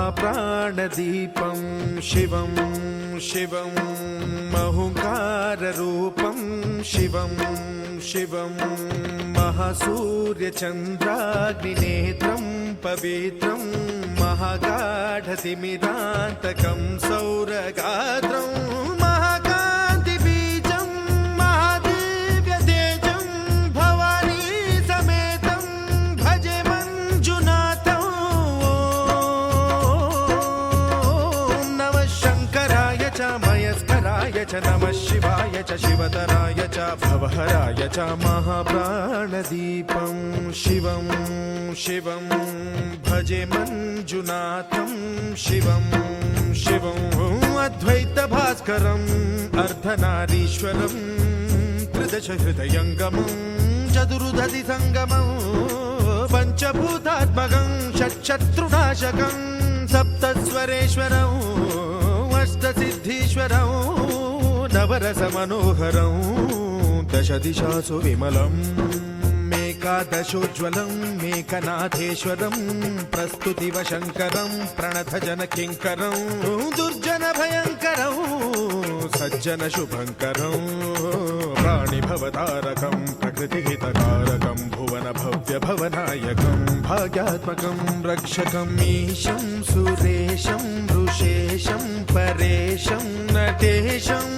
महाप्राणदीपं शिवं शिवं महुङ्काररूपं शिवं शिवं महासूर्यचन्द्राग्निनेत्रं पवित्रं महागाढतिमिरान्तकं सौरगात्रं महाकान्तिबीजं महादिव्यतेजं भवानी समेतं भजे मञ्जुनाथं। ॐ नमः शङ्कराय च मयस्कराय च नमः शिवाय च शिवतराय च भवहराय च महाप्राणदीपं शिवं शिवं भजे मञ्जुनाथं शिवं शिवं अद्वैतभास्करम् अर्धनारीश्वरं त्रिदशहृदयङ्गमं चतुर्दधिसङ्गमं पञ्चभूतात्मकं षट्शत्रुनाशकं सप्तस्वरेश्वरं अष्टसिद्धीश्वरं नवरसमनोहरं दशदिशासु विमलम् एकादशोज्ज्वलं मेकनाथेश्वरं प्रस्तुतिवशङ्करं प्रणतजनकिङ्करं दुर्जनभयङ्करं सज्जनशुभङ्करं प्राणिभवतारकं प्रकृतिहितकारकं भुवनभव्यभवनायकं भाग्यात्मकं रक्षकं ईशं सुरेशं ऋषेशं परेशं नटेशं